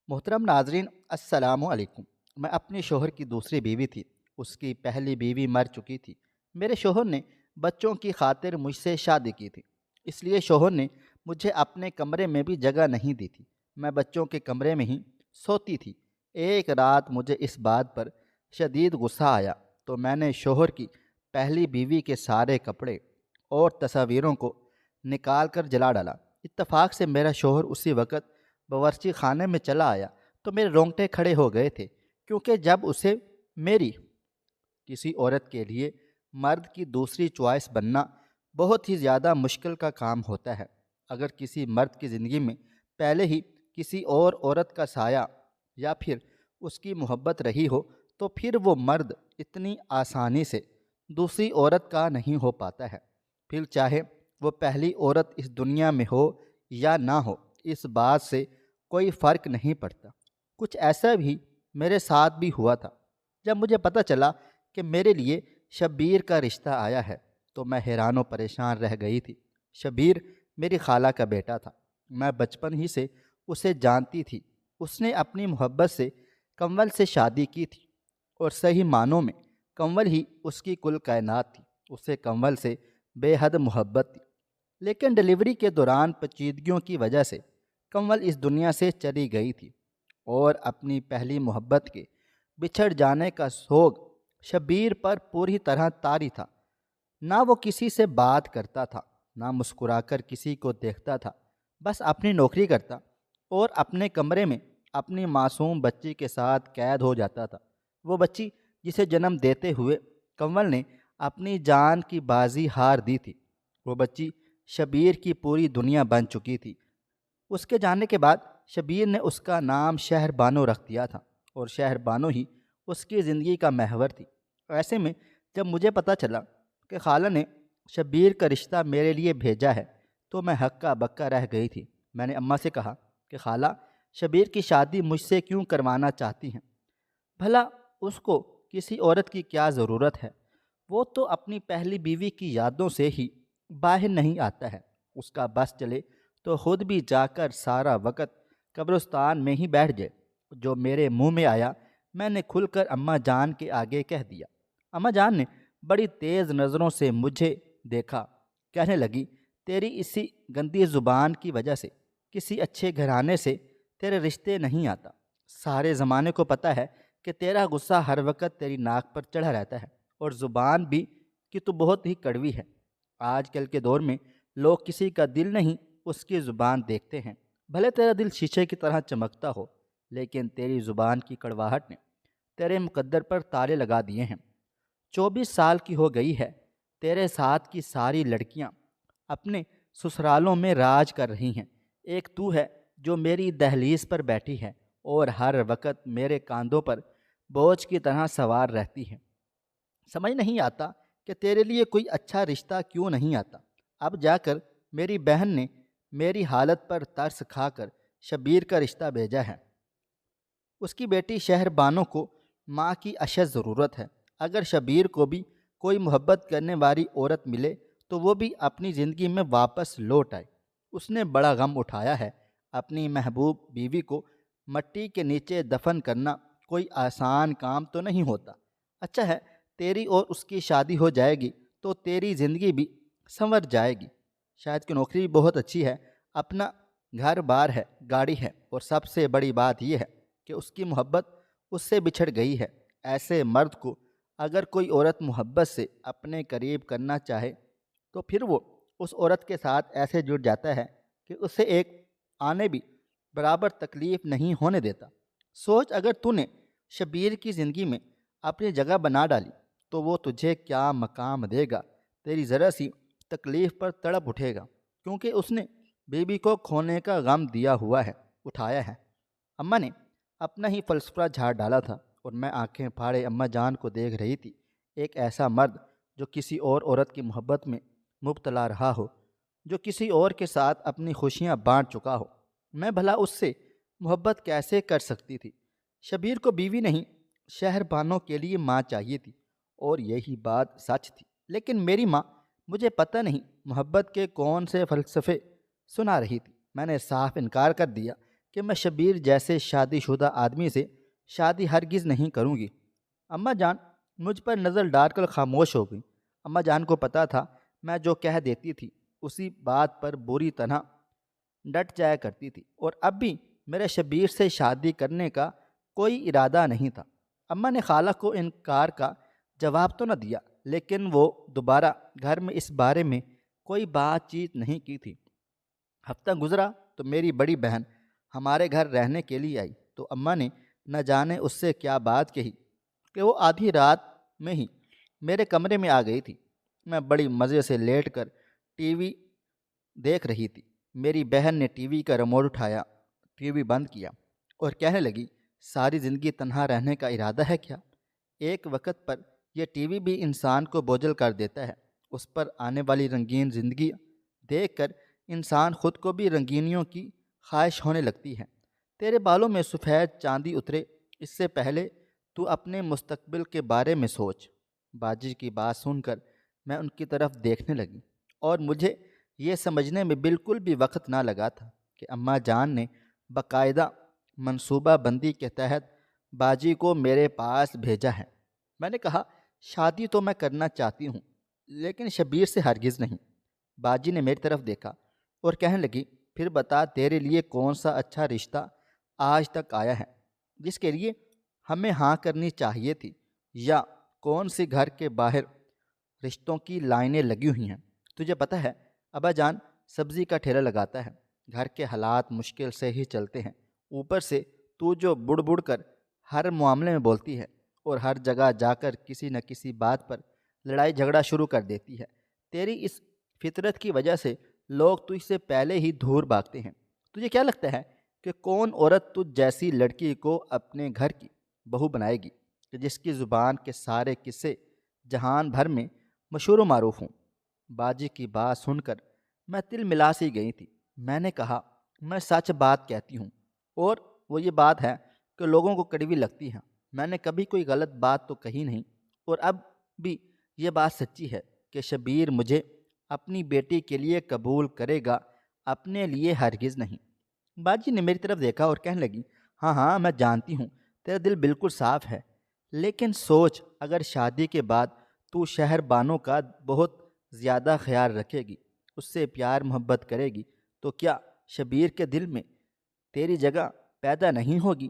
محترم ناظرین، السلام علیکم۔ میں اپنے شوہر کی دوسری بیوی تھی۔ اس کی پہلی بیوی مر چکی تھی۔ میرے شوہر نے بچوں کی خاطر مجھ سے شادی کی تھی، اس لیے شوہر نے مجھے اپنے کمرے میں بھی جگہ نہیں دی تھی۔ میں بچوں کے کمرے میں ہی سوتی تھی۔ ایک رات مجھے اس بات پر شدید غصہ آیا تو میں نے شوہر کی پہلی بیوی کے سارے کپڑے اور تصاویروں کو نکال کر جلا ڈالا۔ اتفاق سے میرا شوہر اسی وقت باورچی خانے میں چلا آیا تو میرے رونگٹے کھڑے ہو گئے تھے، کیونکہ جب اسے میری کسی عورت کے لیے مرد کی دوسری چوائس بننا بہت ہی زیادہ مشکل کا کام ہوتا ہے۔ اگر کسی مرد کی زندگی میں پہلے ہی کسی اور عورت کا سایہ یا پھر اس کی محبت رہی ہو تو پھر وہ مرد اتنی آسانی سے دوسری عورت کا نہیں ہو پاتا ہے۔ پھر چاہے وہ پہلی عورت اس دنیا میں ہو یا نہ ہو، اس بات سے کوئی فرق نہیں پڑتا۔ کچھ ایسا بھی میرے ساتھ بھی ہوا تھا۔ جب مجھے پتہ چلا کہ میرے لیے شبیر کا رشتہ آیا ہے تو میں حیران و پریشان رہ گئی تھی۔ شبیر میری خالہ کا بیٹا تھا۔ میں بچپن ہی سے اسے جانتی تھی۔ اس نے اپنی محبت سے کنول سے شادی کی تھی، اور صحیح معنوں میں کنول ہی اس کی کل کائنات تھی۔ اسے کنول سے بے حد محبت تھی، لیکن ڈلیوری کے دوران پیچیدگیوں کی وجہ سے کنول اس دنیا سے چلی گئی تھی، اور اپنی پہلی محبت کے بچھڑ جانے کا سوگ شبیر پر پوری طرح طاری تھا۔ نہ وہ کسی سے بات کرتا تھا، نہ مسکرا کر کسی کو دیکھتا تھا، بس اپنی نوکری کرتا اور اپنے کمرے میں اپنی معصوم بچی کے ساتھ قید ہو جاتا تھا۔ وہ بچی جسے جنم دیتے ہوئے کنول نے اپنی جان کی بازی ہار دی تھی، وہ بچی شبیر کی پوری دنیا بن چکی تھی۔ اس کے جانے کے بعد شبیر نے اس کا نام شہر بانو رکھ دیا تھا، اور شہر بانو ہی اس کی زندگی کا محور تھی۔ ایسے میں جب مجھے پتہ چلا کہ خالہ نے شبیر کا رشتہ میرے لیے بھیجا ہے تو میں ہکا بکا رہ گئی تھی۔ میں نے اماں سے کہا کہ خالہ، شبیر کی شادی مجھ سے کیوں کروانا چاہتی ہیں؟ بھلا اس کو کسی عورت کی کیا ضرورت ہے؟ وہ تو اپنی پہلی بیوی کی یادوں سے ہی باہر نہیں آتا ہے۔ اس کا بس چلے تو خود بھی جا کر سارا وقت قبرستان میں ہی بیٹھ جائے۔ جو میرے منہ میں آیا میں نے کھل کر اماں جان کے آگے کہہ دیا۔ اماں جان نے بڑی تیز نظروں سے مجھے دیکھا، کہنے لگی، تیری اسی گندی زبان کی وجہ سے کسی اچھے گھرانے سے تیرے رشتے نہیں آتا۔ سارے زمانے کو پتہ ہے کہ تیرا غصہ ہر وقت تیری ناک پر چڑھا رہتا ہے، اور زبان بھی کہ تو بہت ہی کڑوی ہے۔ آج کل کے دور میں لوگ کسی کا دل نہیں، اس کی زبان دیکھتے ہیں۔ بھلے تیرا دل شیشے کی طرح چمکتا ہو، لیکن تیری زبان کی کڑواہٹ نے تیرے مقدر پر تالے لگا دیے ہیں۔ 24 سال کی ہو گئی ہے، تیرے ساتھ کی ساری لڑکیاں اپنے سسرالوں میں راج کر رہی ہیں، ایک تو ہے جو میری دہلیز پر بیٹھی ہے اور ہر وقت میرے کاندھوں پر بوجھ کی طرح سوار رہتی ہے۔ سمجھ نہیں آتا کہ تیرے لیے کوئی اچھا رشتہ کیوں نہیں آتا۔ اب جا کر میری بہن نے میری حالت پر ترس کھا کر شبیر کا رشتہ بھیجا ہے۔ اس کی بیٹی شہر بانو کو ماں کی اشد ضرورت ہے۔ اگر شبیر کو بھی کوئی محبت کرنے والی عورت ملے تو وہ بھی اپنی زندگی میں واپس لوٹ آئے۔ اس نے بڑا غم اٹھایا ہے۔ اپنی محبوب بیوی کو مٹی کے نیچے دفن کرنا کوئی آسان کام تو نہیں ہوتا۔ اچھا ہے، تیری اور اس کی شادی ہو جائے گی تو تیری زندگی بھی سنور جائے گی۔ شاید کی نوکری بھی بہت اچھی ہے، اپنا گھر بار ہے، گاڑی ہے، اور سب سے بڑی بات یہ ہے کہ اس کی محبت اس سے بچھڑ گئی ہے۔ ایسے مرد کو اگر کوئی عورت محبت سے اپنے قریب کرنا چاہے تو پھر وہ اس عورت کے ساتھ ایسے جڑ جاتا ہے کہ اسے ایک آنے بھی برابر تکلیف نہیں ہونے دیتا۔ سوچ، اگر تو نے شبیر کی زندگی میں اپنی جگہ بنا ڈالی تو وہ تجھے کیا مقام دے گا؟ تیری ذرا سی تکلیف پر تڑپ اٹھے گا، کیونکہ اس نے بیوی کو کھونے کا غم دیا ہوا ہے، اٹھایا ہے۔ اماں نے اپنا ہی فلسفہ جھاڑ ڈالا تھا، اور میں آنکھیں پھاڑے اماں جان کو دیکھ رہی تھی۔ ایک ایسا مرد جو کسی اور عورت کی محبت میں مبتلا رہا ہو، جو کسی اور کے ساتھ اپنی خوشیاں بانٹ چکا ہو، میں بھلا اس سے محبت کیسے کر سکتی تھی؟ شبیر کو بیوی نہیں، شہر بانوں کے لیے ماں چاہیے تھی، اور یہی بات سچ تھی۔ لیکن میری ماں مجھے پتہ نہیں محبت کے کون سے فلسفے سنا رہی تھی۔ میں نے صاف انکار کر دیا کہ میں شبیر جیسے شادی شدہ آدمی سے شادی ہرگز نہیں کروں گی۔ اماں جان مجھ پر نظر ڈال کر خاموش ہو گئی۔ اماں جان کو پتہ تھا میں جو کہہ دیتی تھی اسی بات پر بری طرح ڈٹ جایا کرتی تھی، اور اب بھی میرے شبیر سے شادی کرنے کا کوئی ارادہ نہیں تھا۔ اماں نے خالہ کو انکار کا جواب تو نہ دیا، لیکن وہ دوبارہ گھر میں اس بارے میں کوئی بات چیت نہیں کی تھی۔ ہفتہ گزرا تو میری بڑی بہن ہمارے گھر رہنے کے لیے آئی تو اماں نے نہ جانے اس سے کیا بات کہی کہ وہ آدھی رات میں ہی میرے کمرے میں آ گئی تھی۔ میں بڑی مزے سے لیٹ کر ٹی وی دیکھ رہی تھی۔ میری بہن نے ٹی وی کا ریموٹ اٹھایا، ٹی وی بند کیا اور کہنے لگی، ساری زندگی تنہا رہنے کا ارادہ ہے کیا؟ ایک وقت پر یہ ٹی وی بھی انسان کو بوجھل کر دیتا ہے۔ اس پر آنے والی رنگین زندگی دیکھ کر انسان خود کو بھی رنگینیوں کی خواہش ہونے لگتی ہے۔ تیرے بالوں میں سفید چاندی اترے اس سے پہلے تو اپنے مستقبل کے بارے میں سوچ۔ باجی کی بات سن کر میں ان کی طرف دیکھنے لگی اور مجھے یہ سمجھنے میں بالکل بھی وقت نہ لگا تھا کہ اماں جان نے باقاعدہ منصوبہ بندی کے تحت باجی کو میرے پاس بھیجا ہے۔ میں نے کہا، شادی تو میں کرنا چاہتی ہوں لیکن شبیر سے ہرگز نہیں۔ باجی نے میری طرف دیکھا اور کہنے لگی، پھر بتا تیرے لیے کون سا اچھا رشتہ آج تک آیا ہے جس کے لیے ہمیں ہاں کرنی چاہیے تھی، یا کون سی گھر کے باہر رشتوں کی لائنیں لگی ہوئی ہیں۔ تجھے پتہ ہے ابا جان سبزی کا ٹھیلا لگاتا ہے، گھر کے حالات مشکل سے ہی چلتے ہیں، اوپر سے تو جو بڑھ بڑھ کر ہر معاملے میں بولتی ہے اور ہر جگہ جا کر کسی نہ کسی بات پر لڑائی جھگڑا شروع کر دیتی ہے۔ تیری اس فطرت کی وجہ سے لوگ تجھ سے پہلے ہی دور بھاگتے ہیں۔ تجھے کیا لگتا ہے کہ کون عورت تجھ جیسی لڑکی کو اپنے گھر کی بہو بنائے گی کہ جس کی زبان کے سارے قصے جہان بھر میں مشہور و معروف ہوں؟ باجی کی بات سن کر میں تل ملا سی گئی تھی۔ میں نے کہا، میں سچ بات کہتی ہوں، اور وہ یہ بات ہے کہ لوگوں کو کڑوی لگتی ہے۔ میں نے کبھی کوئی غلط بات تو کہی نہیں، اور اب بھی یہ بات سچی ہے کہ شبیر مجھے اپنی بیٹی کے لیے قبول کرے گا، اپنے لیے ہرگز نہیں۔ باجی نے میری طرف دیکھا اور کہنے لگی، ہاں ہاں میں جانتی ہوں تیرا دل بالکل صاف ہے، لیکن سوچ اگر شادی کے بعد تو شہر بانوں کا بہت زیادہ خیال رکھے گی، اس سے پیار محبت کرے گی، تو کیا شبیر کے دل میں تیری جگہ پیدا نہیں ہوگی؟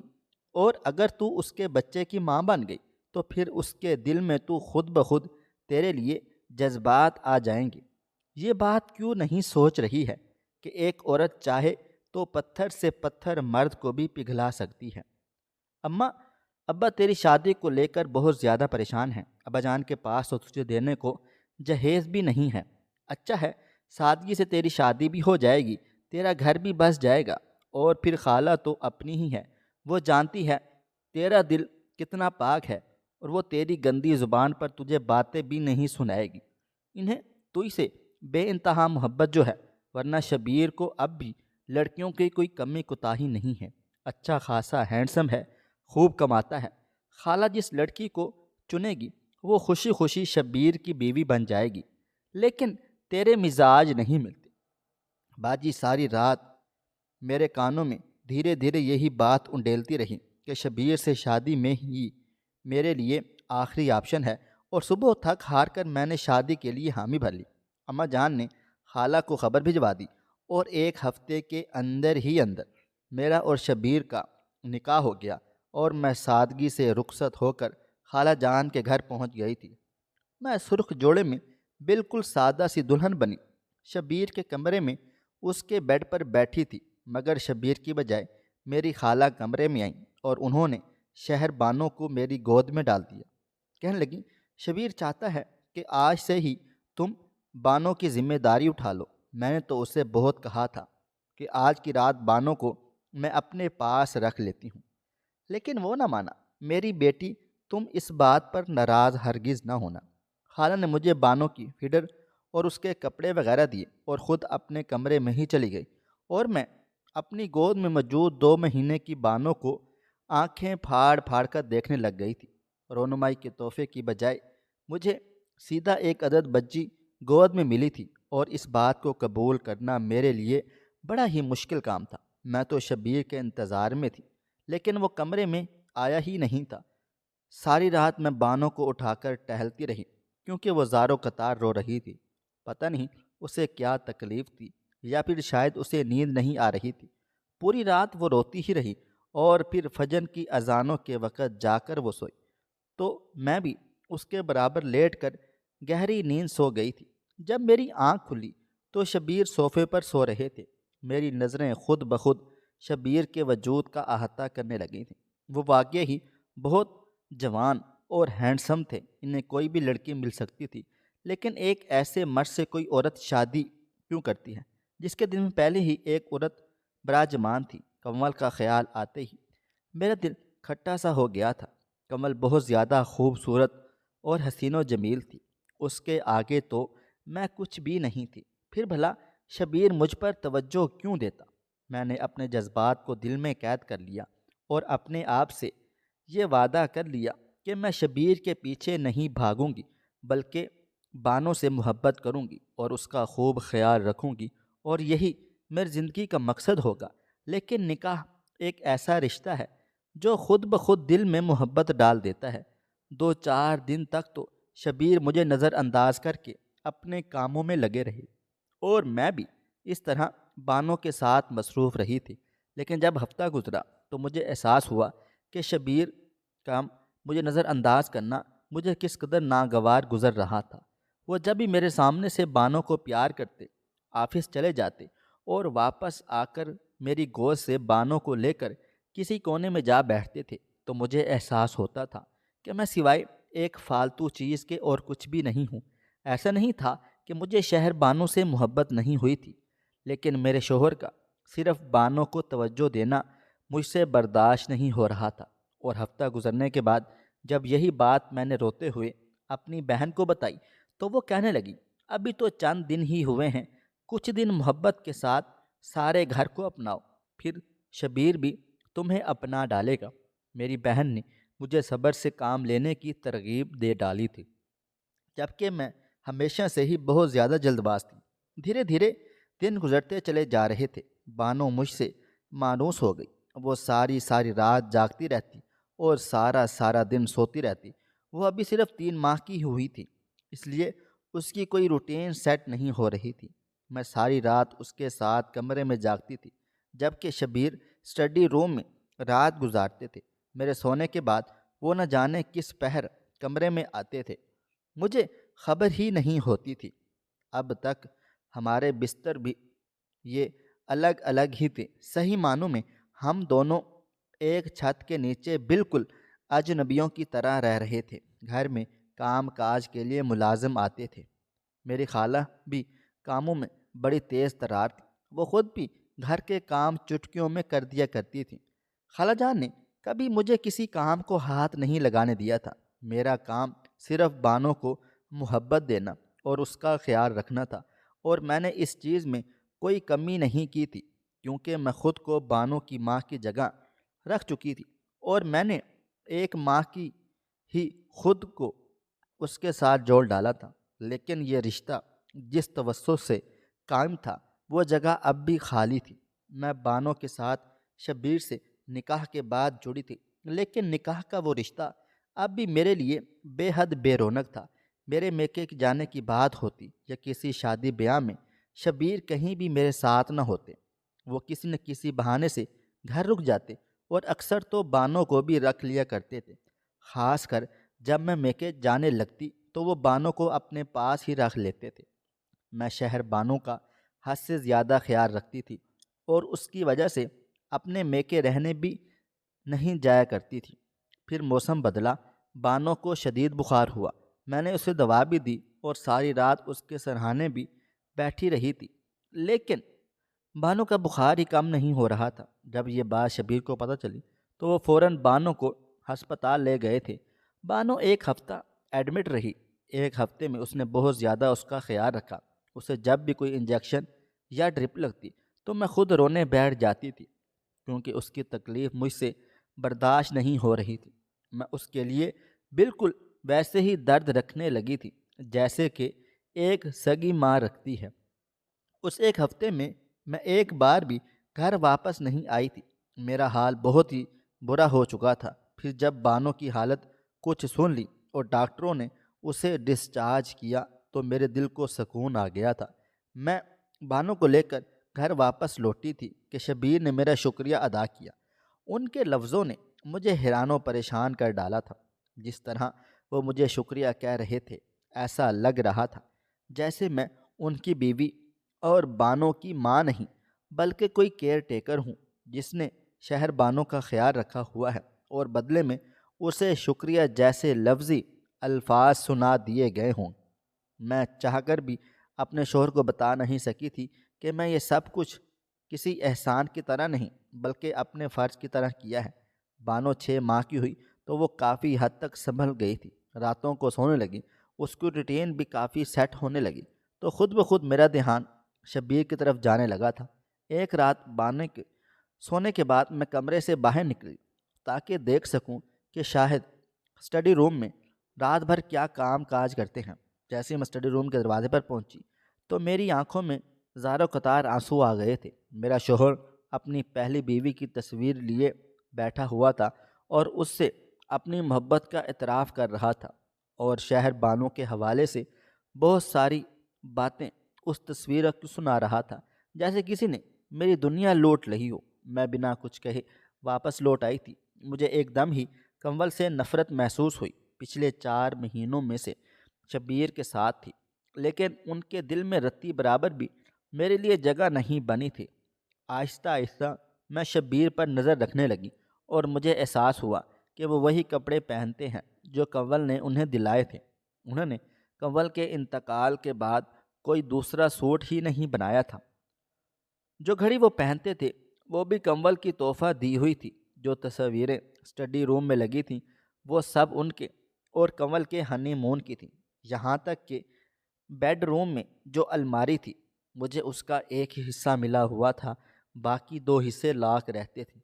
اور اگر تو اس کے بچے کی ماں بن گئی تو پھر اس کے دل میں تو خود بخود تیرے لیے جذبات آ جائیں گے۔ یہ بات کیوں نہیں سوچ رہی ہے کہ ایک عورت چاہے تو پتھر سے پتھر مرد کو بھی پگھلا سکتی ہے؟ اماں ابا تیری شادی کو لے کر بہت زیادہ پریشان ہیں۔ ابا جان کے پاس تو تجھے دینے کو جہیز بھی نہیں ہے۔ اچھا ہے، سادگی سے تیری شادی بھی ہو جائے گی، تیرا گھر بھی بس جائے گا، اور پھر خالہ تو اپنی ہی ہے، وہ جانتی ہے تیرا دل کتنا پاک ہے، اور وہ تیری گندی زبان پر تجھے باتیں بھی نہیں سنائے گی۔ انہیں تجھ سے بے انتہا محبت جو ہے، ورنہ شبیر کو اب بھی لڑکیوں کی کوئی کمی کوتاہی نہیں ہے، اچھا خاصا ہینڈسم ہے، خوب کماتا ہے۔ خالہ جس لڑکی کو چنے گی وہ خوشی خوشی شبیر کی بیوی بن جائے گی، لیکن تیرے مزاج نہیں ملتے۔ باجی ساری رات میرے کانوں میں دھیرے دھیرے یہی بات انڈیلتی رہی کہ شبیر سے شادی میں ہی میرے لیے آخری آپشن ہے، اور صبح تھک ہار کر میں نے شادی کے لیے حامی بھر لی۔ اماں جان نے خالہ کو خبر بھجوا دی، اور ایک ہفتے کے اندر ہی اندر میرا اور شبیر کا نکاح ہو گیا، اور میں سادگی سے رخصت ہو کر خالہ جان کے گھر پہنچ گئی تھی۔ میں سرخ جوڑے میں بالکل سادہ سی دلہن بنی شبیر کے کمرے میں اس کے بیڈ پر بیٹھی تھی، مگر شبیر کی بجائے میری خالہ کمرے میں آئیں اور انہوں نے شہر بانوں کو میری گود میں ڈال دیا۔ کہنے لگی، شبیر چاہتا ہے کہ آج سے ہی تم بانوں کی ذمہ داری اٹھا لو۔ میں نے تو اسے بہت کہا تھا کہ آج کی رات بانوں کو میں اپنے پاس رکھ لیتی ہوں، لیکن وہ نہ مانا۔ میری بیٹی، تم اس بات پر ناراض ہرگز نہ ہونا۔ خالہ نے مجھے بانوں کی فیڈر اور اس کے کپڑے وغیرہ دیے اور خود اپنے کمرے میں ہی چلی گئی، اور میں اپنی گود میں موجود 2 مہینے کی بانوں کو آنکھیں پھاڑ پھاڑ کر دیکھنے لگ گئی تھی۔ رونمائی کے تحفے کی بجائے مجھے سیدھا ایک عدد بچی گود میں ملی تھی، اور اس بات کو قبول کرنا میرے لیے بڑا ہی مشکل کام تھا۔ میں تو شبیر کے انتظار میں تھی، لیکن وہ کمرے میں آیا ہی نہیں تھا۔ ساری رات میں بانو کو اٹھا کر ٹہلتی رہی، کیونکہ وہ زاروں قطار رو رہی تھی۔ پتہ نہیں اسے کیا تکلیف تھی، یا پھر شاید اسے نیند نہیں آ رہی تھی۔ پوری رات وہ روتی ہی رہی، اور پھر فجر کی اذانوں کے وقت جا کر وہ سوئی، تو میں بھی اس کے برابر لیٹ کر گہری نیند سو گئی تھی۔ جب میری آنکھ کھلی تو شبیر صوفے پر سو رہے تھے۔ میری نظریں خود بخود شبیر کے وجود کا احاطہ کرنے لگی تھیں۔ وہ واقعی ہی بہت جوان اور ہینڈسم تھے، انہیں کوئی بھی لڑکی مل سکتی تھی، لیکن ایک ایسے مرد سے کوئی عورت شادی کیوں کرتی ہے جس کے دل میں پہلے ہی ایک عورت براجمان تھی؟ کمل کا خیال آتے ہی میرا دل کھٹا سا ہو گیا تھا۔ کمل بہت زیادہ خوبصورت اور حسین و جمیل تھی، اس کے آگے تو میں کچھ بھی نہیں تھی۔ پھر بھلا شبیر مجھ پر توجہ کیوں دیتا؟ میں نے اپنے جذبات کو دل میں قید کر لیا اور اپنے آپ سے یہ وعدہ کر لیا کہ میں شبیر کے پیچھے نہیں بھاگوں گی، بلکہ بانو سے محبت کروں گی اور اس کا خوب خیال رکھوں گی، اور یہی میری زندگی کا مقصد ہوگا۔ لیکن نکاح ایک ایسا رشتہ ہے جو خود بخود دل میں محبت ڈال دیتا ہے۔ 2-4 دن تک تو شبیر مجھے نظر انداز کر کے اپنے کاموں میں لگے رہے، اور میں بھی اس طرح بانوں کے ساتھ مصروف رہی تھی۔ لیکن جب ہفتہ گزرا تو مجھے احساس ہوا کہ شبیر کا مجھے نظر انداز کرنا مجھے کس قدر ناگوار گزر رہا تھا۔ وہ جب بھی میرے سامنے سے بانوں کو پیار کرتے، آفس چلے جاتے اور واپس آ کر میری گود سے بانوں کو لے کر کسی کونے میں جا بیٹھتے تھے، تو مجھے احساس ہوتا تھا کہ میں سوائے ایک فالتو چیز کے اور کچھ بھی نہیں ہوں۔ ایسا نہیں تھا کہ مجھے شہر بانوں سے محبت نہیں ہوئی تھی، لیکن میرے شوہر کا صرف بانوں کو توجہ دینا مجھ سے برداشت نہیں ہو رہا تھا۔ اور ہفتہ گزرنے کے بعد جب یہی بات میں نے روتے ہوئے اپنی بہن کو بتائی تو وہ کہنے لگی، ابھی تو چند دن ہی ہوئے ہیں، کچھ دن محبت کے ساتھ سارے گھر کو اپناؤ، پھر شبیر بھی تمہیں اپنا ڈالے گا۔ میری بہن نے مجھے صبر سے کام لینے کی ترغیب دے ڈالی تھی، جبکہ میں ہمیشہ سے ہی بہت زیادہ جلد باز تھی۔ دھیرے دھیرے دن گزرتے چلے جا رہے تھے۔ بانو مجھ سے مانوس ہو گئی۔ وہ ساری ساری رات جاگتی رہتی اور سارا سارا دن سوتی رہتی۔ وہ ابھی صرف 3 ماہ کی ہوئی تھی، اس لیے اس کی کوئی روٹین سیٹ نہیں ہو رہی تھی۔ میں ساری رات اس کے ساتھ کمرے میں جاگتی تھی، جبکہ شبیر اسٹڈی روم میں رات گزارتے تھے۔ میرے سونے کے بعد وہ نہ جانے کس پہر کمرے میں آتے تھے، مجھے خبر ہی نہیں ہوتی تھی۔ اب تک ہمارے بستر بھی یہ الگ الگ ہی تھے، صحیح معنوں میں ہم دونوں ایک چھت کے نیچے بالکل اجنبیوں کی طرح رہ رہے تھے۔ گھر میں کام کاج کے لیے ملازم آتے تھے۔ میری خالہ بھی کاموں میں بڑی تیز ترار تھی، وہ خود بھی گھر کے کام چٹکیوں میں کر دیا کرتی تھی۔ خالہ جان نے کبھی مجھے کسی کام کو ہاتھ نہیں لگانے دیا تھا۔ میرا کام صرف بانو کو محبت دینا اور اس کا خیال رکھنا تھا، اور میں نے اس چیز میں کوئی کمی نہیں کی تھی، کیونکہ میں خود کو بانو کی ماں کی جگہ رکھ چکی تھی، اور میں نے ایک ماں کی ہی خود کو اس کے ساتھ جوڑ ڈالا تھا۔ لیکن یہ رشتہ جس توسط سے قائم تھا، وہ جگہ اب بھی خالی تھی۔ میں بانو کے ساتھ شبیر سے نکاح کے بعد جڑی تھی، لیکن نکاح کا وہ رشتہ اب بھی میرے لیے بے حد بے رونق تھا۔ میرے میکے جانے کی بات ہوتی یا کسی شادی بیاہ میں شبیر کہیں بھی میرے ساتھ نہ ہوتے، وہ کسی نہ کسی بہانے سے گھر رک جاتے، اور اکثر تو بانو کو بھی رکھ لیا کرتے تھے۔ خاص کر جب میں میکے جانے لگتی تو وہ بانو کو اپنے پاس ہی رکھ لیتے تھے۔ میں شہر بانو کا حد سے زیادہ خیال رکھتی تھی، اور اس کی وجہ سے اپنے میکے رہنے بھی نہیں جایا کرتی تھی۔ پھر موسم بدلا، بانو کو شدید بخار ہوا۔ میں نے اسے دوا بھی دی اور ساری رات اس کے سرہانے بھی بیٹھی رہی تھی، لیکن بانو کا بخار ہی کم نہیں ہو رہا تھا۔ جب یہ بات شبیر کو پتہ چلی تو وہ فوراً بانو کو ہسپتال لے گئے تھے۔ بانو 1 ہفتہ ایڈمٹ رہی۔ 1 ہفتے میں اس نے بہت زیادہ اس کا خیال رکھا۔ اسے جب بھی کوئی انجیکشن یا ڈرپ لگتی تو میں خود رونے بیٹھ جاتی تھی، کیونکہ اس کی تکلیف مجھ سے برداشت نہیں ہو رہی تھی۔ میں اس کے لیے بالکل ویسے ہی درد رکھنے لگی تھی جیسے کہ ایک سگی ماں رکھتی ہے۔ اس 1 ہفتے میں ایک بار بھی گھر واپس نہیں آئی تھی۔ میرا حال بہت ہی برا ہو چکا تھا۔ پھر جب بانو کی حالت کچھ سن لی اور ڈاکٹروں نے اسے ڈسچارج کیا تو میرے دل کو سکون آ گیا تھا۔ میں بانو کو لے کر گھر واپس لوٹی تھی کہ شبیر نے میرا شکریہ ادا کیا۔ ان کے لفظوں نے مجھے حیران و پریشان کر ڈالا تھا۔ جس طرح وہ مجھے شکریہ کہہ رہے تھے، ایسا لگ رہا تھا جیسے میں ان کی بیوی اور بانو کی ماں نہیں بلکہ کوئی کیئر ٹیکر ہوں جس نے شہر بانو کا خیال رکھا ہوا ہے اور بدلے میں اسے شکریہ جیسے لفظی الفاظ سنا دیے گئے ہوں۔ میں چاہ کر بھی اپنے شوہر کو بتا نہیں سکی تھی کہ میں یہ سب کچھ کسی احسان کی طرح نہیں بلکہ اپنے فرض کی طرح کیا ہے۔ بانو 6 ماہ کی ہوئی تو وہ کافی حد تک سنبھل گئی تھی، راتوں کو سونے لگی، اس کی روٹین بھی کافی سیٹ ہونے لگی، تو خود بخود میرا دھیان شبیر کی طرف جانے لگا تھا۔ ایک رات بانو کے سونے کے بعد میں کمرے سے باہر نکلی تاکہ دیکھ سکوں کہ شاہد اسٹڈی روم میں رات بھر کیا کام کاج کرتے ہیں۔ جیسے میں اسٹڈی روم کے دروازے پر پہنچی تو میری آنکھوں میں زاروں قطار آنسو آ گئے تھے۔ میرا شوہر اپنی پہلی بیوی کی تصویر لیے بیٹھا ہوا تھا اور اس سے اپنی محبت کا اعتراف کر رہا تھا اور شہر بانو کے حوالے سے بہت ساری باتیں اس تصویر کو سنا رہا تھا، جیسے کسی نے میری دنیا لوٹ لی ہو۔ میں بنا کچھ کہے واپس لوٹ آئی تھی۔ مجھے ایک دم ہی کنول سے نفرت محسوس ہوئی۔ پچھلے 4 مہینوں میں سے شبیر کے ساتھ تھی، لیکن ان کے دل میں رتی برابر بھی میرے لیے جگہ نہیں بنی تھی۔ آہستہ آہستہ میں شبیر پر نظر رکھنے لگی اور مجھے احساس ہوا کہ وہ وہی کپڑے پہنتے ہیں جو کنول نے انہیں دلائے تھے۔ انہوں نے کنول کے انتقال کے بعد کوئی دوسرا سوٹ ہی نہیں بنایا تھا۔ جو گھڑی وہ پہنتے تھے وہ بھی کنول کی تحفہ دی ہوئی تھی۔ جو تصویریں اسٹڈی روم میں لگی تھیں وہ سب ان کے اور کنول کے ہنی مون کی تھیں۔ یہاں تک کہ بیڈ روم میں جو الماری تھی مجھے اس کا ایک ہی حصہ ملا ہوا تھا، باقی 2 حصے لاک رہتے تھے۔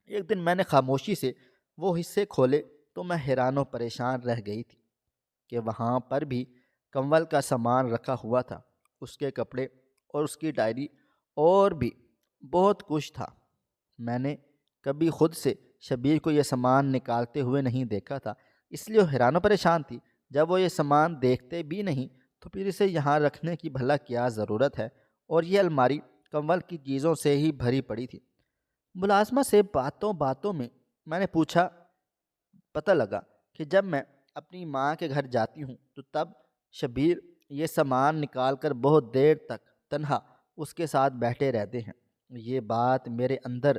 ایک دن میں نے خاموشی سے وہ حصے کھولے تو میں حیران و پریشان رہ گئی تھی کہ وہاں پر بھی کنول کا سامان رکھا ہوا تھا، اس کے کپڑے اور اس کی ڈائری اور بھی بہت کچھ تھا۔ میں نے کبھی خود سے شبیر کو یہ سامان نکالتے ہوئے نہیں دیکھا تھا، اس لیے وہ حیران و پریشان تھی۔ جب وہ یہ سامان دیکھتے بھی نہیں تو پھر اسے یہاں رکھنے کی بھلا کیا ضرورت ہے، اور یہ الماری کنول کی چیزوں سے ہی بھری پڑی تھی۔ ملازمہ سے باتوں باتوں میں نے پوچھا، پتہ لگا کہ جب میں اپنی ماں کے گھر جاتی ہوں تو تب شبیر یہ سامان نکال کر بہت دیر تک تنہا اس کے ساتھ بیٹھے رہتے ہیں۔ یہ بات میرے اندر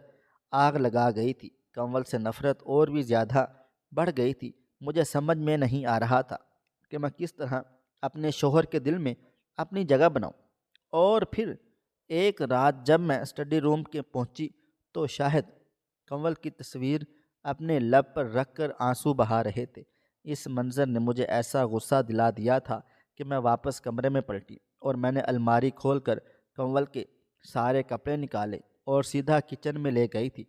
آگ لگا گئی تھی۔ کنول سے نفرت اور بھی زیادہ بڑھ گئی تھی۔ مجھے سمجھ میں نہیں آ رہا تھا کہ میں کس طرح اپنے شوہر کے دل میں اپنی جگہ بناؤں۔ اور پھر ایک رات جب میں اسٹڈی روم کے پہنچی تو شاہد کنول کی تصویر اپنے لب پر رکھ کر آنسو بہا رہے تھے۔ اس منظر نے مجھے ایسا غصہ دلا دیا تھا کہ میں واپس کمرے میں پلٹی اور میں نے الماری کھول کر کنول کے سارے کپڑے نکالے اور سیدھا کچن میں لے گئی تھی۔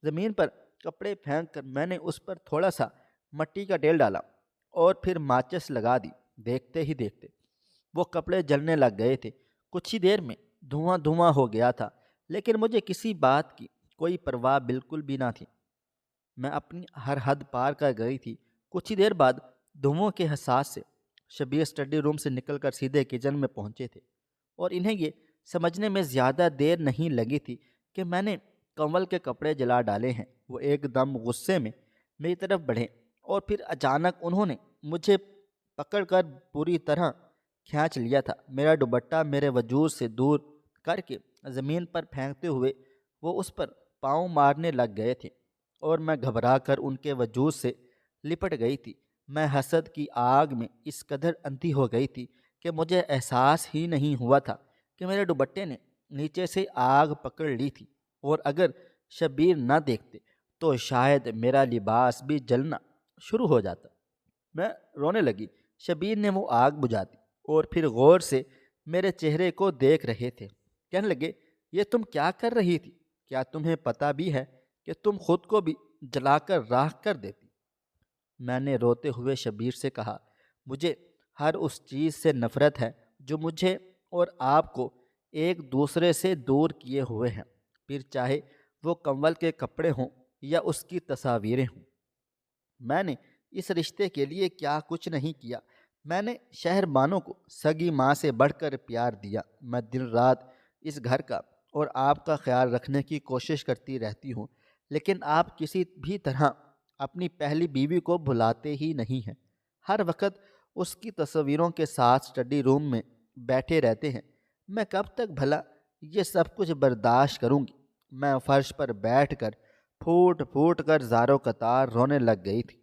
زمین پر کپڑے پھینک کر میں نے اس پر تھوڑا سا مٹی کا تیل ڈالا اور پھر ماچس لگا دی۔ دیکھتے ہی دیکھتے وہ کپڑے جلنے لگ گئے تھے۔ کچھ ہی دیر میں دھواں دھواں ہو گیا تھا، لیکن مجھے کسی بات کی کوئی پرواہ بالکل بھی نہ تھی۔ میں اپنی ہر حد پار کر گئی تھی۔ کچھ ہی دیر بعد دھوؤں کے حساس سے شبیر اسٹڈی روم سے نکل کر سیدھے کچن میں پہنچے تھے، اور انہیں یہ سمجھنے میں زیادہ دیر نہیں لگی تھی کہ میں نے کنول کے کپڑے جلا ڈالے ہیں۔ وہ ایک دم غصے میں میری طرف بڑھے اور پھر اچانک انہوں نے مجھے پکڑ کر پوری طرح کھینچ لیا تھا۔ میرا دوپٹہ میرے وجود سے دور کر کے زمین پر پھینکتے ہوئے وہ اس پر پاؤں مارنے لگ گئے تھے اور میں گھبرا کر ان کے وجود سے لپٹ گئی تھی۔ میں حسد کی آگ میں اس قدر اندھی ہو گئی تھی کہ مجھے احساس ہی نہیں ہوا تھا کہ میرے دوپٹے نے نیچے سے آگ پکڑ لی تھی، اور اگر شبیر نہ دیکھتے تو شاید میرا لباس بھی جلنا شروع ہو جاتا۔ میں رونے لگی۔ شبیر نے وہ آگ بجھا دی اور پھر غور سے میرے چہرے کو دیکھ رہے تھے۔ کہنے لگے، یہ تم کیا کر رہی تھی؟ کیا تمہیں پتہ بھی ہے کہ تم خود کو بھی جلا کر راکھ کر دیتی؟ میں نے روتے ہوئے شبیر سے کہا، مجھے ہر اس چیز سے نفرت ہے جو مجھے اور آپ کو ایک دوسرے سے دور کیے ہوئے ہیں۔ پھر چاہے وہ کنول کے کپڑے ہوں یا اس کی تصاویریں ہوں۔ میں نے اس رشتے کے لیے کیا کچھ نہیں کیا۔ میں نے شہر بانوں کو سگی ماں سے بڑھ کر پیار دیا۔ میں دن رات اس گھر کا اور آپ کا خیال رکھنے کی کوشش کرتی رہتی ہوں، لیکن آپ کسی بھی طرح اپنی پہلی بیوی کو بھلاتے ہی نہیں ہیں۔ ہر وقت اس کی تصویروں کے ساتھ اسٹڈی روم میں بیٹھے رہتے ہیں۔ میں کب تک بھلا یہ سب کچھ برداشت کروں گی؟ میں فرش پر بیٹھ کر پھوٹ پھوٹ کر زاروں قطار رونے لگ گئی تھی۔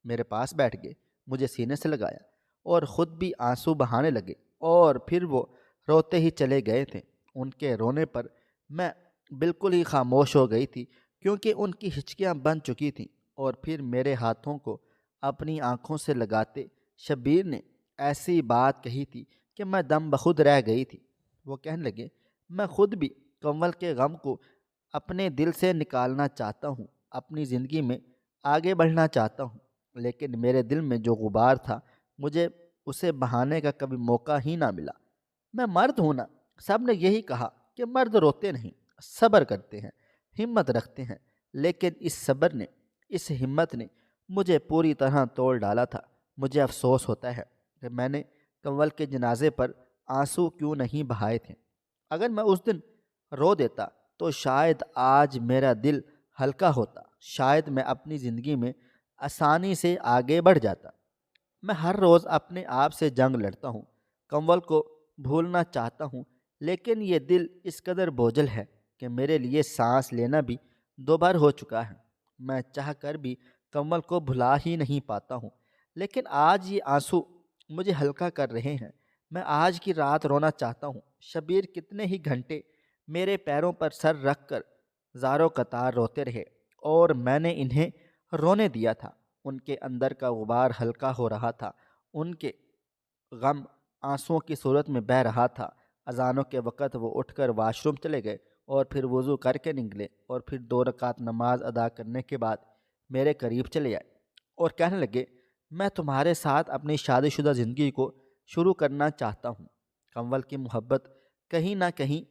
میرے پاس بیٹھ گئے، مجھے سینے سے لگایا اور خود بھی آنسو بہانے لگے، اور پھر وہ روتے ہی چلے گئے تھے۔ ان کے رونے پر میں بالکل ہی خاموش ہو گئی تھی، کیونکہ ان کی ہچکیاں بن چکی تھیں۔ اور پھر میرے ہاتھوں کو اپنی آنکھوں سے لگاتے شبیر نے ایسی بات کہی تھی کہ میں دم بخود رہ گئی تھی۔ وہ کہنے لگے، میں خود بھی کنول کے غم کو اپنے دل سے نکالنا چاہتا ہوں، اپنی زندگی میں آگے بڑھنا چاہتا ہوں، لیکن میرے دل میں جو غبار تھا مجھے اسے بہانے کا کبھی موقع ہی نہ ملا۔ میں مرد ہوں نا، سب نے یہی کہا کہ مرد روتے نہیں، صبر کرتے ہیں، ہمت رکھتے ہیں، لیکن اس صبر نے، اس ہمت نے مجھے پوری طرح توڑ ڈالا تھا۔ مجھے افسوس ہوتا ہے کہ میں نے کنول کے جنازے پر آنسو کیوں نہیں بہائے تھے۔ اگر میں اس دن رو دیتا تو شاید آج میرا دل ہلکا ہوتا، شاید میں اپنی زندگی میں آسانی سے آگے بڑھ جاتا۔ میں ہر روز اپنے آپ سے جنگ لڑتا ہوں، کنول کو بھولنا چاہتا ہوں، لیکن یہ دل اس قدر بوجھل ہے کہ میرے لیے سانس لینا بھی دوبار ہو چکا ہے۔ میں چاہ کر بھی کنول کو بھلا ہی نہیں پاتا ہوں، لیکن آج یہ آنسو مجھے ہلکا کر رہے ہیں۔ میں آج کی رات رونا چاہتا ہوں۔ شبیر کتنے ہی گھنٹے میرے پیروں پر سر رکھ کر زاروں قطار روتے رہے، اور میں نے انہیں رونے دیا تھا۔ ان کے اندر کا غبار ہلکا ہو رہا تھا، ان کے غم آنسوؤں کی صورت میں بہہ رہا تھا۔ اذانوں کے وقت وہ اٹھ کر واش روم چلے گئے اور پھر وضو کر کے نکلے، اور پھر 2 رکعت نماز ادا کرنے کے بعد میرے قریب چلے آئے اور کہنے لگے، میں تمہارے ساتھ اپنی شادی شدہ زندگی کو شروع کرنا چاہتا ہوں۔ کنول کی محبت کہیں نہ کہیں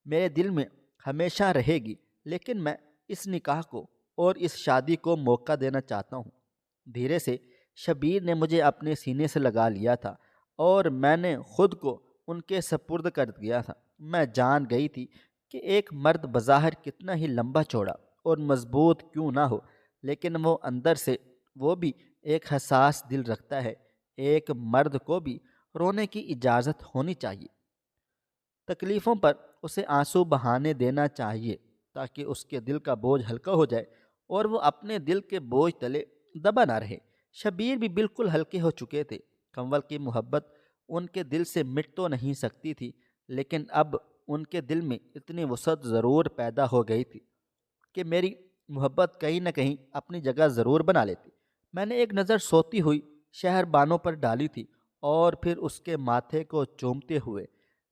میرے دل میں ہمیشہ رہے گی، لیکن میں اس نکاح کو اور اس شادی کو موقع دینا چاہتا ہوں۔ دھیرے سے شبیر نے مجھے اپنے سینے سے لگا لیا تھا اور میں نے خود کو ان کے سپرد کر دیا تھا۔ میں جان گئی تھی کہ ایک مرد بظاہر کتنا ہی لمبا چوڑا اور مضبوط کیوں نہ ہو، لیکن وہ اندر سے وہ بھی ایک حساس دل رکھتا ہے۔ ایک مرد کو بھی رونے کی اجازت ہونی چاہیے، تکلیفوں پر اسے آنسو بہانے دینا چاہیے، تاکہ اس کے دل کا بوجھ ہلکا ہو جائے اور وہ اپنے دل کے بوجھ تلے دبا نہ رہے۔ شبیر بھی بالکل ہلکے ہو چکے تھے۔ کنول کی محبت ان کے دل سے مٹ تو نہیں سکتی تھی، لیکن اب ان کے دل میں اتنی وسعت ضرور پیدا ہو گئی تھی کہ میری محبت کہیں نہ کہیں اپنی جگہ ضرور بنا لیتی۔ میں نے ایک نظر سوتی ہوئی شہر بانوں پر ڈالی تھی، اور پھر اس کے ماتھے کو چومتے ہوئے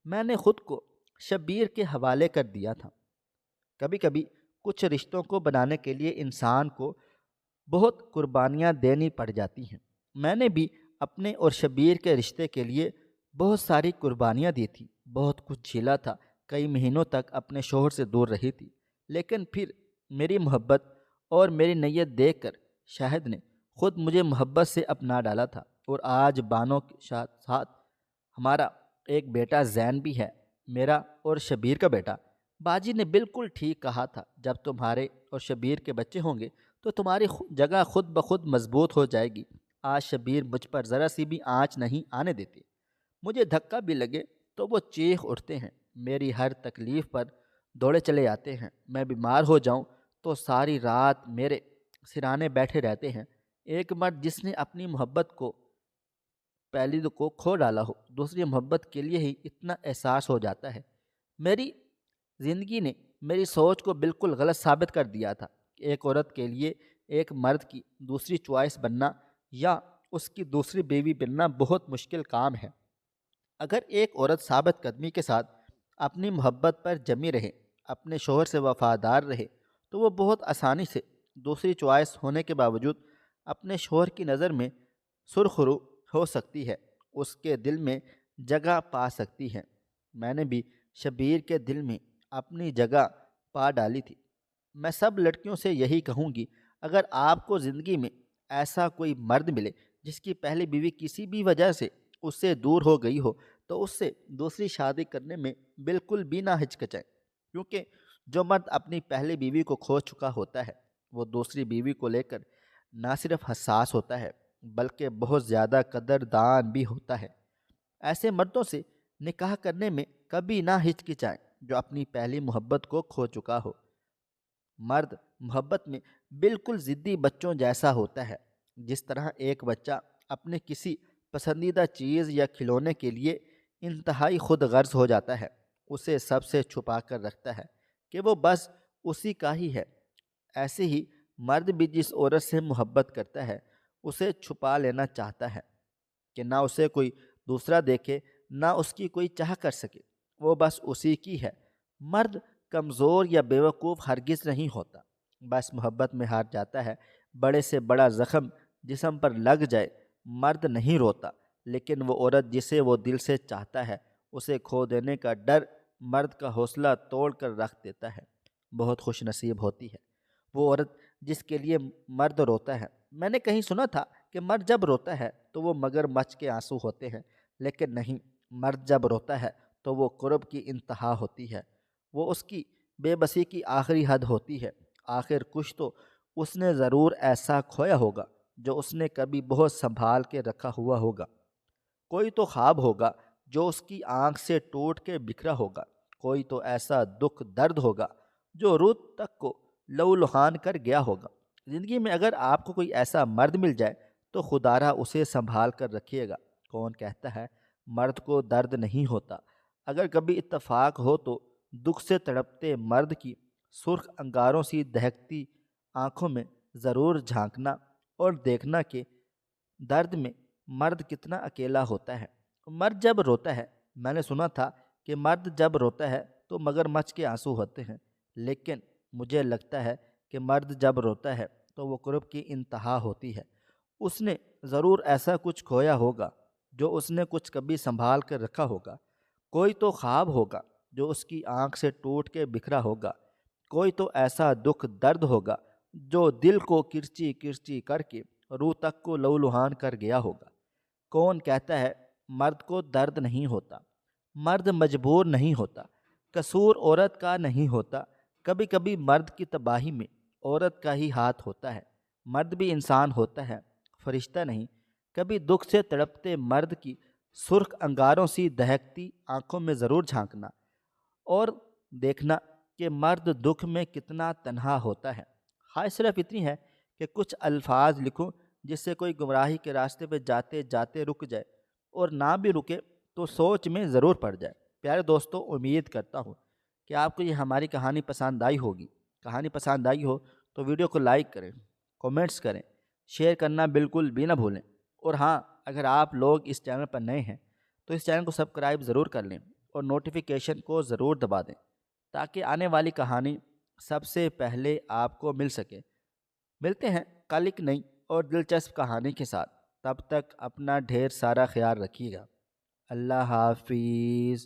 میں نے خود کو شبیر کے حوالے کر دیا تھا۔ کبھی کبھی کچھ رشتوں کو بنانے کے لیے انسان کو بہت قربانیاں دینی پڑ جاتی ہیں۔ میں نے بھی اپنے اور شبیر کے رشتے کے لیے بہت ساری قربانیاں دی تھی، بہت کچھ جھیلا تھا، کئی مہینوں تک اپنے شوہر سے دور رہی تھی، لیکن پھر میری محبت اور میری نیت دیکھ کر شاہد نے خود مجھے محبت سے اپنا ڈالا تھا، اور آج بانوں کے ساتھ ہمارا ایک بیٹا زین بھی ہے، میرا اور شبیر کا بیٹا۔ باجی نے بالکل ٹھیک کہا تھا، جب تمہارے اور شبیر کے بچے ہوں گے تو تمہاری جگہ خود بخود مضبوط ہو جائے گی۔ آج شبیر مجھ پر ذرا سی بھی آنچ نہیں آنے دیتے۔ مجھے دھکا بھی لگے تو وہ چیخ اٹھتے ہیں، میری ہر تکلیف پر دوڑے چلے آتے ہیں۔ میں بیمار ہو جاؤں تو ساری رات میرے سرانے بیٹھے رہتے ہیں۔ ایک مرد جس نے اپنی محبت کو پہلی کو کھو ڈالا ہو، دوسری محبت کے لیے ہی اتنا احساس ہو جاتا ہے۔ میری زندگی نے میری سوچ کو بالکل غلط ثابت کر دیا تھا کہ ایک عورت کے لیے ایک مرد کی دوسری چوائس بننا یا اس کی دوسری بیوی بننا بہت مشکل کام ہے۔ اگر ایک عورت ثابت قدمی کے ساتھ اپنی محبت پر جمی رہے، اپنے شوہر سے وفادار رہے، تو وہ بہت آسانی سے دوسری چوائس ہونے کے باوجود اپنے شوہر کی نظر میں سرخرو ہو سکتی ہے، اس کے دل میں جگہ پا سکتی ہے۔ میں نے بھی شبیر کے دل میں اپنی جگہ پا ڈالی تھی۔ میں سب لڑکیوں سے یہی کہوں گی، اگر آپ کو زندگی میں ایسا کوئی مرد ملے جس کی پہلی بیوی کسی بھی وجہ سے اس سے دور ہو گئی ہو، تو اس سے دوسری شادی کرنے میں بالکل بھی نہ ہچکچائیں، کیونکہ جو مرد اپنی پہلی بیوی کو کھو چکا ہوتا ہے وہ دوسری بیوی کو لے کر نہ صرف حساس ہوتا ہے بلکہ بہت زیادہ قدردان بھی ہوتا ہے۔ ایسے مردوں سے نکاح کرنے میں کبھی نہ ہچکچائیں جو اپنی پہلی محبت کو کھو چکا ہو۔ مرد محبت میں بالکل ضدی بچوں جیسا ہوتا ہے۔ جس طرح ایک بچہ اپنے کسی پسندیدہ چیز یا کھلونے کے لیے انتہائی خود غرض ہو جاتا ہے، اسے سب سے چھپا کر رکھتا ہے کہ وہ بس اسی کا ہی ہے، ایسے ہی مرد بھی جس عورت سے محبت کرتا ہے اسے چھپا لینا چاہتا ہے کہ نہ اسے کوئی دوسرا دیکھے، نہ اس کی کوئی چاہ کر سکے، وہ بس اسی کی ہے۔ مرد کمزور یا بیوقوف ہرگز نہیں ہوتا، بس محبت میں ہار جاتا ہے۔ بڑے سے بڑا زخم جسم پر لگ جائے مرد نہیں روتا، لیکن وہ عورت جسے وہ دل سے چاہتا ہے اسے کھو دینے کا ڈر مرد کا حوصلہ توڑ کر رکھ دیتا ہے۔ بہت خوش نصیب ہوتی ہے وہ عورت جس کے لیے مرد روتا ہے۔ میں نے کہیں سنا تھا کہ مرد جب روتا ہے تو وہ مگر مچھ کے آنسو ہوتے ہیں، لیکن نہیں، مرد جب روتا ہے تو وہ کرب کی انتہا ہوتی ہے، وہ اس کی بے بسی کی آخری حد ہوتی ہے۔ آخر کچھ تو اس نے ضرور ایسا کھویا ہوگا جو اس نے کبھی بہت سنبھال کے رکھا ہوا ہوگا۔ کوئی تو خواب ہوگا جو اس کی آنکھ سے ٹوٹ کے بکھرا ہوگا، کوئی تو ایسا دکھ درد ہوگا جو روح تک کو لہو لہان کر گیا ہوگا۔ زندگی میں اگر آپ کو کوئی ایسا مرد مل جائے تو خدا را اسے سنبھال کر رکھیے گا۔ کون کہتا ہے مرد کو درد نہیں ہوتا؟ اگر کبھی اتفاق ہو تو دکھ سے تڑپتے مرد کی سرخ انگاروں سی دہکتی آنکھوں میں ضرور جھانکنا اور دیکھنا کہ درد میں مرد کتنا اکیلا ہوتا ہے۔ مرد جب روتا ہے، میں نے سنا تھا کہ مرد جب روتا ہے تو مگر مچھ کے آنسو ہوتے ہیں، لیکن مجھے لگتا ہے کہ مرد جب روتا ہے تو وہ کرب کی انتہا ہوتی ہے۔ اس نے ضرور ایسا کچھ کھویا ہوگا جو اس نے کچھ کبھی سنبھال کر رکھا ہوگا، کوئی تو خواب ہوگا جو اس کی آنکھ سے ٹوٹ کے بکھرا ہوگا، کوئی تو ایسا دکھ درد ہوگا جو دل کو کرچی کرچی کر کے روح تک کو لہو لہان کر گیا ہوگا۔ کون کہتا ہے مرد کو درد نہیں ہوتا؟ مرد مجبور نہیں ہوتا، قصور عورت کا نہیں ہوتا، کبھی کبھی مرد کی تباہی میں عورت کا ہی ہاتھ ہوتا ہے۔ مرد بھی انسان ہوتا ہے، فرشتہ نہیں۔ کبھی دکھ سے تڑپتے مرد کی سرخ انگاروں سی دہکتی آنکھوں میں ضرور جھانکنا اور دیکھنا کہ مرد دکھ میں کتنا تنہا ہوتا ہے۔ خواہش صرف اتنی ہے کہ کچھ الفاظ لکھوں جس سے کوئی گمراہی کے راستے پہ جاتے جاتے رک جائے، اور نہ بھی رکے تو سوچ میں ضرور پڑ جائے۔ پیارے دوستو، امید کرتا ہوں کہ آپ کو یہ ہماری کہانی پسند آئی ہوگی۔ کہانی پسند آئی ہو تو ویڈیو کو لائک کریں، کومنٹس کریں، شیئر کرنا بالکل بھی نہ بھولیں، اور ہاں، اگر آپ لوگ اس چینل پر نئے ہیں تو اس چینل کو سبسکرائب ضرور کر لیں اور نوٹیفیکیشن کو ضرور دبا دیں تاکہ آنے والی کہانی سب سے پہلے آپ کو مل سکے۔ ملتے ہیں کل ایک نئی اور دلچسپ کہانی کے ساتھ، تب تک اپنا ڈھیر سارا خیال رکھیے گا۔ اللہ حافظ۔